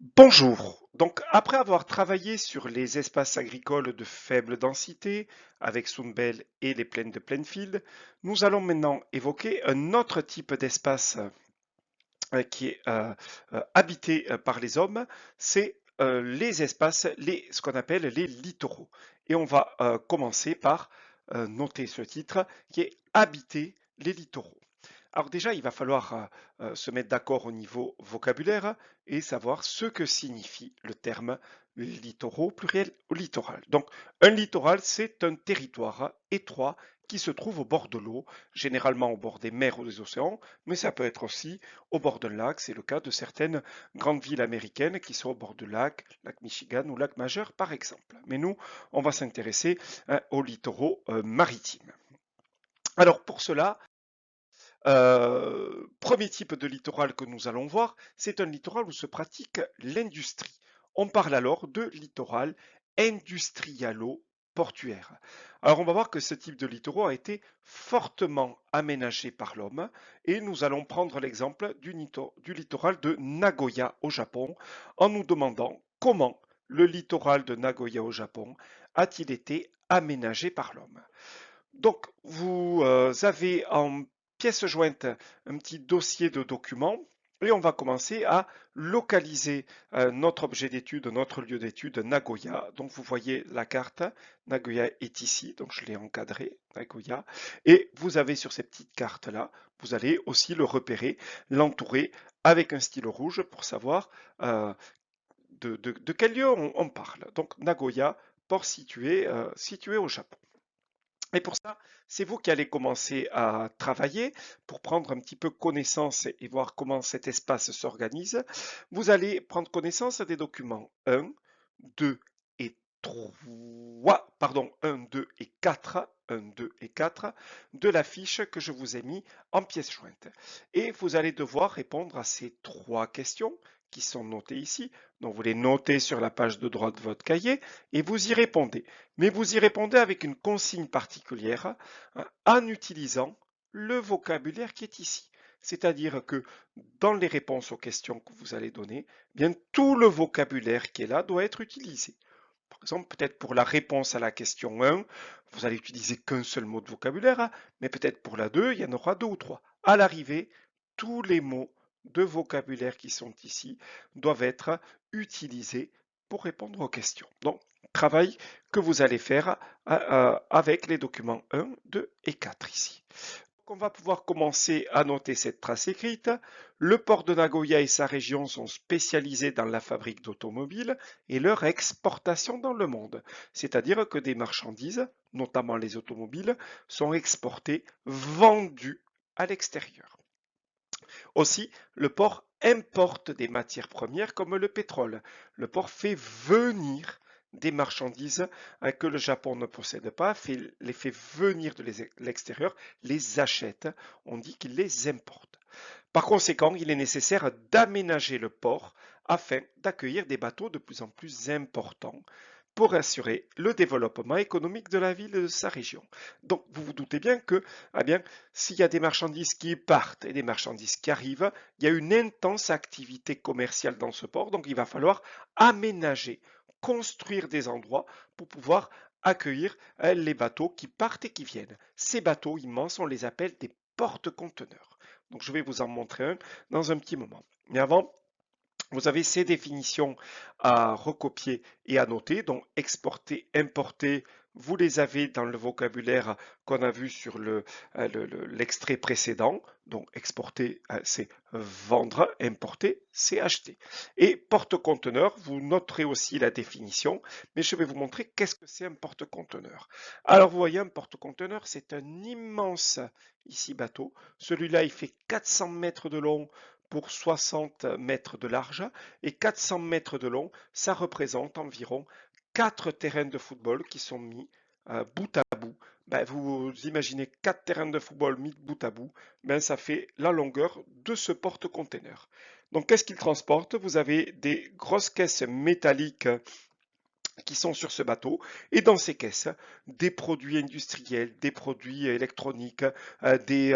Bonjour. Donc, après avoir travaillé sur les espaces agricoles de faible densité avec Sunbelt et les plaines de Plainfield, nous allons maintenant évoquer un autre type d'espace qui est habité par les hommes, c'est les espaces, ce qu'on appelle les littoraux. Et on va commencer par noter ce titre qui est Habiter les littoraux. Alors déjà, il va falloir se mettre d'accord au niveau vocabulaire et savoir ce que signifie le terme littoraux pluriel ou littoral. Donc, un littoral, c'est un territoire étroit qui se trouve au bord de l'eau, généralement au bord des mers ou des océans, mais ça peut être aussi au bord d'un lac. C'est le cas de certaines grandes villes américaines qui sont au bord de lac, lac Michigan ou lac Majeur par exemple. Mais nous, on va s'intéresser aux littoraux maritimes. Alors pour cela, premier type de littoral que nous allons voir, c'est un littoral où se pratique l'industrie. On parle alors de littoral industrialo-portuaire. Alors on va voir que ce type de littoral a été fortement aménagé par l'homme et nous allons prendre l'exemple du littoral de Nagoya au Japon en nous demandant comment le littoral de Nagoya au Japon a-t-il été aménagé par l'homme. Donc, vous avez en pièce jointe un petit dossier de documents et on va commencer à localiser notre objet d'étude, notre lieu d'étude, Nagoya. Donc, vous voyez la carte, Nagoya est ici, donc je l'ai encadré, Nagoya. Et vous avez sur ces petites cartes-là, vous allez aussi le repérer, l'entourer avec un stylo rouge pour savoir de quel lieu on parle. Donc, Nagoya, port situé au Japon. Et pour ça, c'est vous qui allez commencer à travailler pour prendre un petit peu connaissance et voir comment cet espace s'organise. Vous allez prendre connaissance des documents 1, 2 et 3, pardon, 1, 2 et 4, 1, 2 et 4 de la fiche que je vous ai mis en pièce jointe. Et vous allez devoir répondre à ces trois questions qui sont notées ici. Donc vous les notez sur la page de droite de votre cahier et vous y répondez. Mais vous y répondez avec une consigne particulière en utilisant le vocabulaire qui est ici. C'est-à-dire que dans les réponses aux questions que vous allez donner, bien tout le vocabulaire qui est là doit être utilisé. Par exemple, peut-être pour la réponse à la question 1, vous allez utiliser qu'un seul mot de vocabulaire, mais peut-être pour la 2, il y en aura deux ou trois. À l'arrivée, tous les mots de vocabulaire qui sont ici doivent être utilisés pour répondre aux questions. Donc, travail que vous allez faire avec les documents 1, 2 et 4 ici. On va pouvoir commencer à noter cette trace écrite. Le port de Nagoya et sa région sont spécialisés dans la fabrique d'automobiles et leur exportation dans le monde. C'est-à-dire que des marchandises, notamment les automobiles, sont exportées, vendues à l'extérieur. Aussi, le port importe des matières premières comme le pétrole. Le port fait venir des marchandises que le Japon ne possède pas, les fait venir de l'extérieur, les achète, on dit qu'il les importe. Par conséquent, il est nécessaire d'aménager le port afin d'accueillir des bateaux de plus en plus importants pour assurer le développement économique de la ville et de sa région. Donc, vous vous doutez bien que, eh bien, s'il y a des marchandises qui partent et des marchandises qui arrivent, il y a une intense activité commerciale dans ce port, donc il va falloir aménager, construire des endroits pour pouvoir accueillir les bateaux qui partent et qui viennent. Ces bateaux immenses, on les appelle des porte-conteneurs. Donc, je vais vous en montrer un dans un petit moment. Mais avant, vous avez ces définitions à recopier et à noter, donc exporter, importer, vous les avez dans le vocabulaire qu'on a vu sur l'extrait précédent. Donc exporter, c'est vendre, importer, c'est acheter. Et porte-conteneur, vous noterez aussi la définition, mais je vais vous montrer qu'est-ce que c'est un porte-conteneur. Alors vous voyez, un porte-conteneur, c'est un immense, ici bateau. Celui-là, il fait 400 mètres de long pour 60 mètres de large et 400 mètres de long, ça représente environ 4 terrains de football qui sont mis bout à bout. Ben, vous imaginez 4 terrains de football mis bout à bout, ben, ça fait la longueur de ce porte-container. Donc qu'est-ce qu'il transporte? Vous avez des grosses caisses métalliques qui sont sur ce bateau et dans ces caisses, des produits industriels, des produits électroniques, des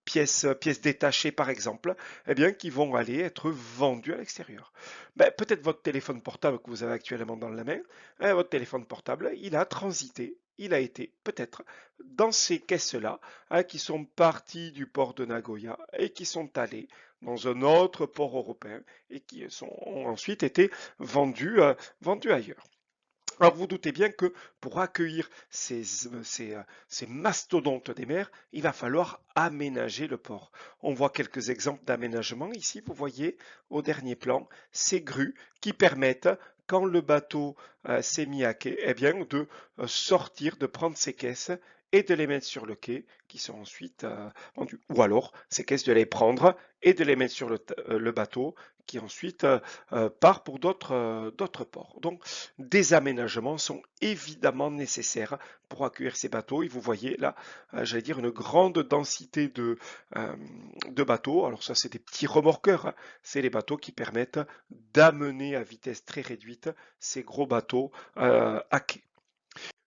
pièces détachées par exemple, eh bien, qui vont aller être vendus à l'extérieur. Ben, peut-être votre téléphone portable que vous avez actuellement dans la main, votre téléphone portable, il a transité, il a été peut-être dans ces caisses-là, qui sont parties du port de Nagoya et qui sont allées dans un autre port européen et qui ont ensuite été vendus ailleurs. Alors vous doutez bien que pour accueillir ces mastodontes des mers, il va falloir aménager le port. On voit quelques exemples d'aménagement ici. Vous voyez au dernier plan ces grues qui permettent, quand le bateau s'est mis à quai, eh bien, de sortir, de prendre ces caisses et de les mettre sur le quai, qui sont ensuite vendues. Ou alors ces caisses de les prendre et de les mettre sur le bateau, qui ensuite part pour d'autres ports. Donc des aménagements sont évidemment nécessaires pour accueillir ces bateaux. Et vous voyez là, j'allais dire, une grande densité euh, de bateaux. Alors ça, c'est des petits remorqueurs, hein. C'est les bateaux qui permettent d'amener à vitesse très réduite ces gros bateaux à quai.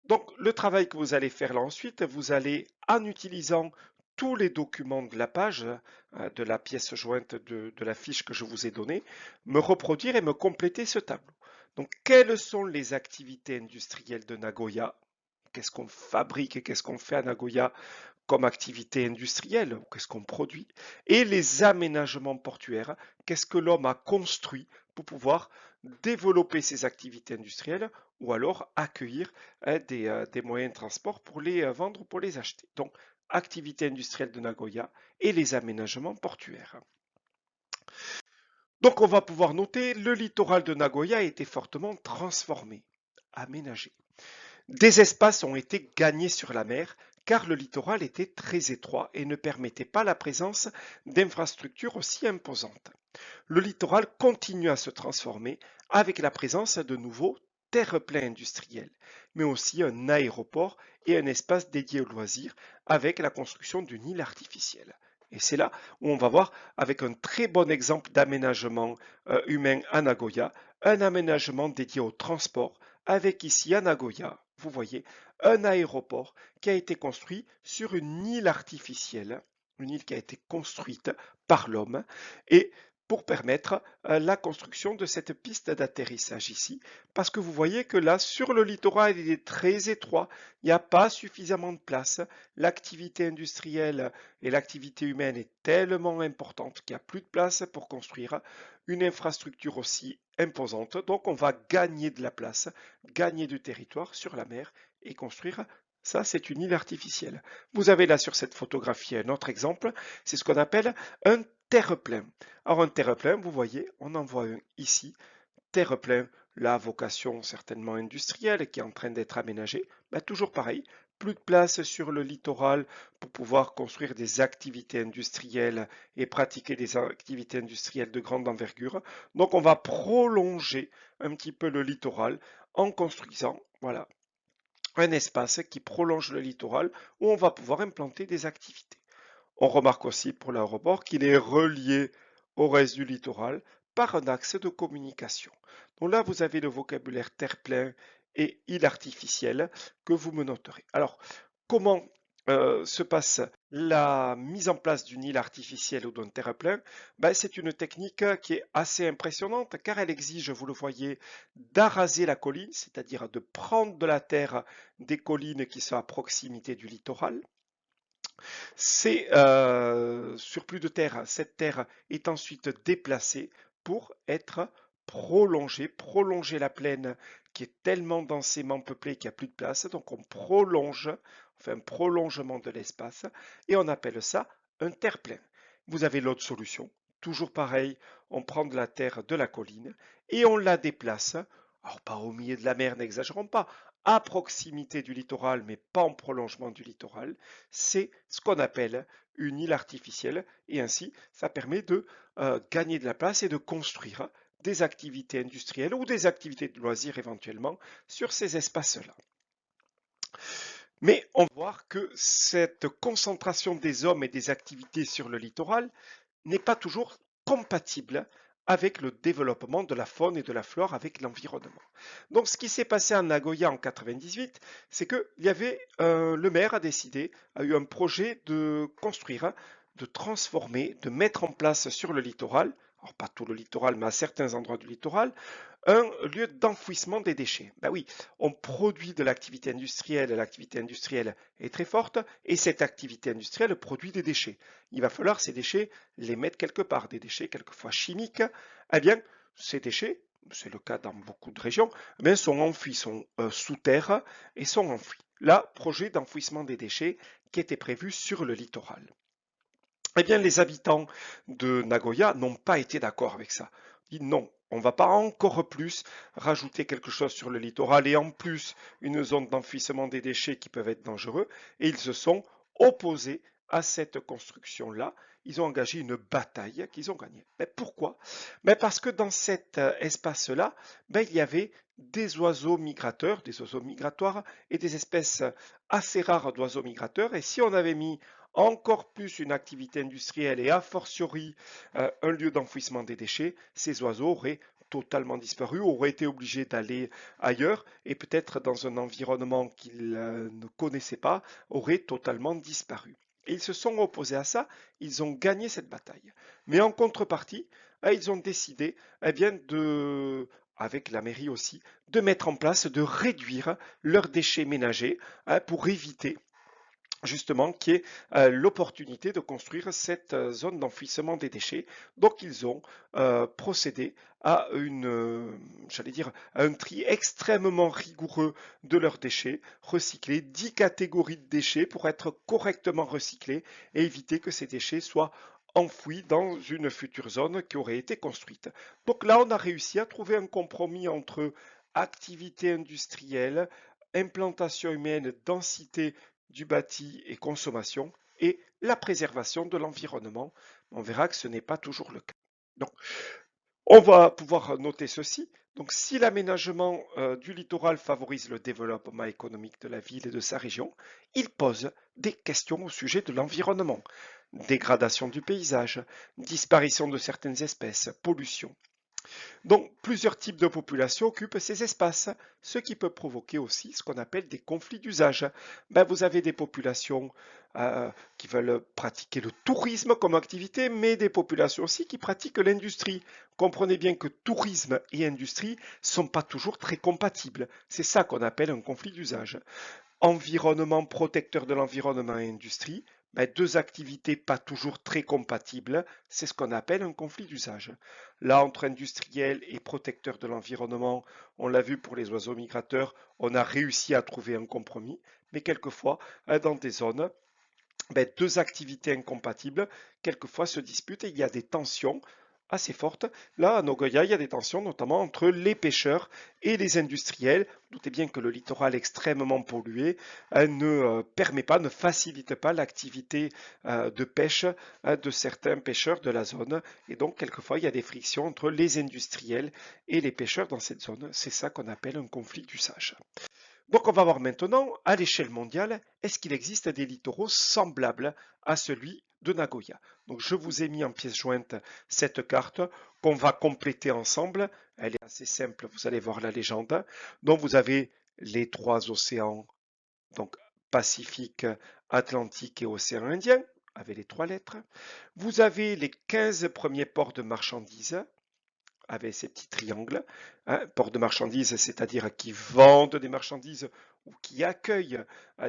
Donc le travail que vous allez faire là ensuite, vous allez, en utilisant tous les documents de la page, de la pièce jointe de la fiche que je vous ai donnée, me reproduire et me compléter ce tableau. Donc quelles sont les activités industrielles de Nagoya? Qu'est-ce qu'on fabrique et qu'est-ce qu'on fait à Nagoya comme activité industrielle? Qu'est-ce qu'on produit? Et les aménagements portuaires, qu'est-ce que l'homme a construit pour pouvoir développer ses activités industrielles ou alors accueillir des moyens de transport pour les vendre ou pour les acheter. Donc, activité industrielle de Nagoya et les aménagements portuaires. Donc, on va pouvoir noter le littoral de Nagoya a été fortement transformé, aménagé. Des espaces ont été gagnés sur la mer car le littoral était très étroit et ne permettait pas la présence d'infrastructures aussi imposantes. Le littoral continue à se transformer avec la présence de nouveaux terre-pleins industriels, mais aussi un aéroport et un espace dédié aux loisirs avec la construction d'une île artificielle. Et c'est là où on va voir, avec un très bon exemple d'aménagement humain à Nagoya, un aménagement dédié au transport, avec ici à Nagoya, vous voyez, un aéroport qui a été construit sur une île artificielle, une île qui a été construite par l'homme, et pour permettre la construction de cette piste d'atterrissage ici. Parce que vous voyez que là, sur le littoral, il est très étroit, il n'y a pas suffisamment de place. L'activité industrielle et l'activité humaine est tellement importante qu'il n'y a plus de place pour construire une infrastructure aussi imposante. Donc on va gagner de la place, gagner du territoire sur la mer et construire. Ça, c'est une île artificielle. Vous avez là sur cette photographie un autre exemple, c'est ce qu'on appelle un terre-plein. Alors un terre-plein, vous voyez, on en voit un ici, terre-plein, la vocation certainement industrielle qui est en train d'être aménagée, ben, toujours pareil, plus de place sur le littoral pour pouvoir construire des activités industrielles et pratiquer des activités industrielles de grande envergure. Donc on va prolonger un petit peu le littoral en construisant, voilà, un espace qui prolonge le littoral où on va pouvoir implanter des activités. On remarque aussi pour l'aéroport qu'il est relié au reste du littoral par un axe de communication. Donc là, vous avez le vocabulaire terre-plein et île artificielle que vous me noterez. Alors, comment se passe la mise en place d'une île artificielle ou d'un terre-plein? Ben, c'est une technique qui est assez impressionnante car elle exige, vous le voyez, d'araser la colline, c'est-à-dire de prendre de la terre des collines qui sont à proximité du littoral. C'est surplus de terre. Cette terre est ensuite déplacée pour être prolongée, prolonger la plaine qui est tellement densément peuplée qu'il n'y a plus de place. Donc on prolonge, on fait un prolongement de l'espace et on appelle ça un terre-plein. Vous avez l'autre solution, toujours pareil, on prend de la terre de la colline et on la déplace. Alors pas au milieu de la mer, n'exagérons pas, à proximité du littoral, mais pas en prolongement du littoral. C'est ce qu'on appelle une île artificielle et ainsi ça permet de gagner de la place et de construire des activités industrielles ou des activités de loisirs éventuellement sur ces espaces-là. Mais on va voir que cette concentration des hommes et des activités sur le littoral n'est pas toujours compatible avec le développement de la faune et de la flore avec l'environnement. Donc ce qui s'est passé à Nagoya en 98, c'est que le maire a décidé, a eu un projet de construire, de transformer, de mettre en place sur le littoral, alors pas tout le littoral, mais à certains endroits du littoral, un lieu d'enfouissement des déchets. Ben oui, on produit de l'activité industrielle est très forte, et cette activité industrielle produit des déchets. Il va falloir ces déchets les mettre quelque part, des déchets quelquefois chimiques. Eh bien, ces déchets, c'est le cas dans beaucoup de régions, eh bien, sont enfouis, sont sous terre et sont enfouis. Là, projet d'enfouissement des déchets qui était prévu sur le littoral. Eh bien, les habitants de Nagoya n'ont pas été d'accord avec ça. Ils disent non, on ne va pas encore plus rajouter quelque chose sur le littoral et en plus une zone d'enfouissement des déchets qui peuvent être dangereux. Et ils se sont opposés à cette construction-là. Ils ont engagé une bataille qu'ils ont gagnée. Mais pourquoi? Mais parce que dans cet espace-là, il y avait des oiseaux migrateurs, des oiseaux migratoires et des espèces assez rares d'oiseaux migrateurs. Et si on avait mis encore plus une activité industrielle et a fortiori un lieu d'enfouissement des déchets, ces oiseaux auraient totalement disparu, auraient été obligés d'aller ailleurs et peut-être dans un environnement qu'ils ne connaissaient pas, auraient totalement disparu. Et ils se sont opposés à ça, ils ont gagné cette bataille. Mais en contrepartie, ils ont décidé bien avec la mairie aussi, de mettre en place, de réduire leurs déchets ménagers pour éviter justement qui est l'opportunité de construire cette zone d'enfouissement des déchets. Donc ils ont procédé à j'allais dire, à un tri extrêmement rigoureux de leurs déchets, recyclés, 10 catégories de déchets pour être correctement recyclés et éviter que ces déchets soient enfouis dans une future zone qui aurait été construite. Donc là, on a réussi à trouver un compromis entre activité industrielle, implantation humaine, densité du bâti et consommation et la préservation de l'environnement. On verra que ce n'est pas toujours le cas. Donc, on va pouvoir noter ceci. Donc, si l'aménagement du littoral favorise le développement économique de la ville et de sa région, il pose des questions au sujet de l'environnement. Dégradation du paysage, disparition de certaines espèces, pollution. Donc, plusieurs types de populations occupent ces espaces, ce qui peut provoquer aussi ce qu'on appelle des conflits d'usage. Vous avez des populations qui veulent pratiquer le tourisme comme activité, mais des populations aussi qui pratiquent l'industrie. Comprenez bien que tourisme et industrie ne sont pas toujours très compatibles. C'est ça qu'on appelle un conflit d'usage. Environnement protecteur de l'environnement et industrie, deux activités pas toujours très compatibles, c'est ce qu'on appelle un conflit d'usage. Là, entre industriel et protecteur de l'environnement, on l'a vu pour les oiseaux migrateurs, on a réussi à trouver un compromis, mais quelquefois, dans des zones, deux activités incompatibles, quelquefois se disputent et il y a des tensions assez fortes. Là, à Nogoya, il y a des tensions notamment entre les pêcheurs et les industriels. Doutez bien que le littoral extrêmement pollué ne permet pas, ne facilite pas l'activité de pêche de certains pêcheurs de la zone. Et donc, quelquefois, il y a des frictions entre les industriels et les pêcheurs dans cette zone. C'est ça qu'on appelle un conflit d'usage. Donc on va voir maintenant, à l'échelle mondiale, est-ce qu'il existe des littoraux semblables à celui de Nagoya? Donc je vous ai mis en pièce jointe cette carte qu'on va compléter ensemble. Elle est assez simple, vous allez voir la légende. Donc vous avez les trois océans, donc Pacifique, Atlantique et océan Indien, avec les trois lettres. Vous avez les 15 premiers ports de marchandises, avec ces petits triangles, hein, ports de marchandises, c'est-à-dire qui vendent des marchandises ou qui accueillent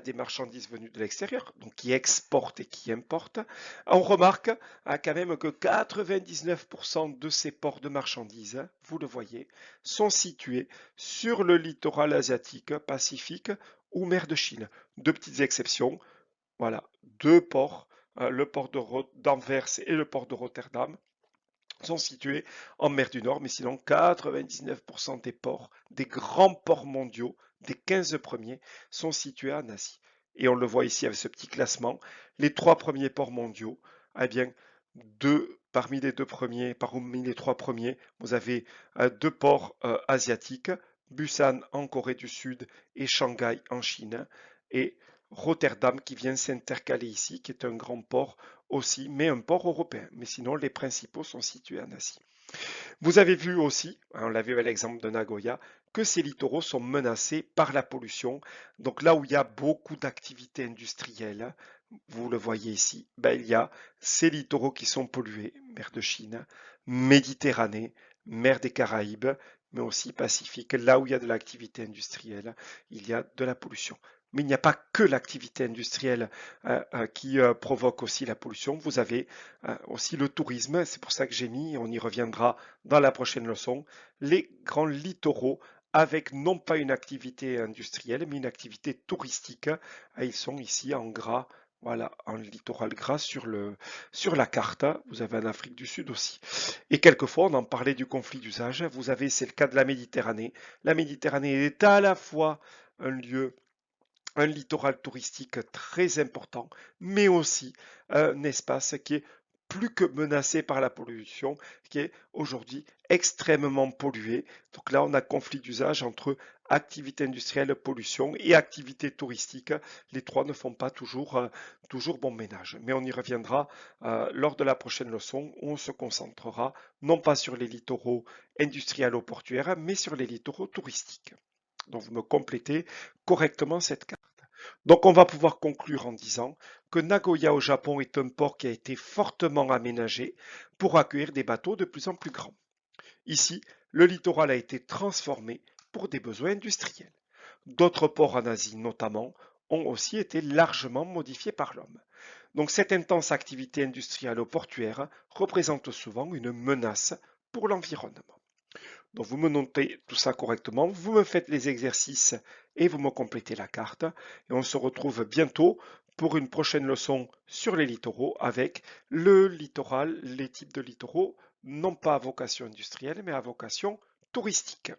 des marchandises venues de l'extérieur, donc qui exportent et qui importent. On remarque quand même que 99% de ces ports de marchandises, vous le voyez, sont situés sur le littoral asiatique, Pacifique ou mer de Chine. Deux petites exceptions, voilà, deux ports, le port d'Anvers et le port de Rotterdam, sont situés en mer du Nord, mais sinon 99% des ports, des grands ports mondiaux, des 15 premiers, sont situés en Asie. Et on le voit ici avec ce petit classement. Les trois premiers ports mondiaux, eh bien, parmi les trois premiers, vous avez deux ports asiatiques, Busan en Corée du Sud et Shanghai en Chine. Et Rotterdam qui vient s'intercaler ici, qui est un grand port aussi, mais un port européen. Mais sinon, les principaux sont situés en Asie. Vous avez vu aussi, hein, on l'a vu avec l'exemple de Nagoya, que ces littoraux sont menacés par la pollution. Donc là où il y a beaucoup d'activités industrielles, vous le voyez ici, ben, il y a ces littoraux qui sont pollués, mer de Chine, Méditerranée, mer des Caraïbes, mais aussi Pacifique. Là où il y a de l'activité industrielle, il y a de la pollution. Mais il n'y a pas que l'activité industrielle qui provoque aussi la pollution. Vous avez aussi le tourisme, c'est pour ça que j'ai mis, on y reviendra dans la prochaine leçon, les grands littoraux avec non pas une activité industrielle, mais une activité touristique. Ils sont ici en gras, voilà, en littoral gras sur la carte. Vous avez en Afrique du Sud aussi. Et quelquefois, on en parlait du conflit d'usage. Vous avez, c'est le cas de la Méditerranée. La Méditerranée est à la fois un lieu, un littoral touristique très important, mais aussi un espace qui est plus que menacé par la pollution, qui est aujourd'hui extrêmement pollué. Donc là, on a conflit d'usage entre activité industrielle, pollution et activité touristique. Les trois ne font pas toujours bon ménage. Mais on y reviendra lors de la prochaine leçon où on se concentrera non pas sur les littoraux industriels ou portuaires, mais sur les littoraux touristiques. Donc vous me complétez correctement cette carte. Donc on va pouvoir conclure en disant que Nagoya au Japon est un port qui a été fortement aménagé pour accueillir des bateaux de plus en plus grands. Ici, le littoral a été transformé pour des besoins industriels. D'autres ports en Asie notamment ont aussi été largement modifiés par l'homme. Donc cette intense activité industrielle ou portuaire représente souvent une menace pour l'environnement. Donc vous me notez tout ça correctement, vous me faites les exercices et vous me complétez la carte. Et on se retrouve bientôt pour une prochaine leçon sur les littoraux avec le littoral, les types de littoraux, non pas à vocation industrielle, mais à vocation touristique.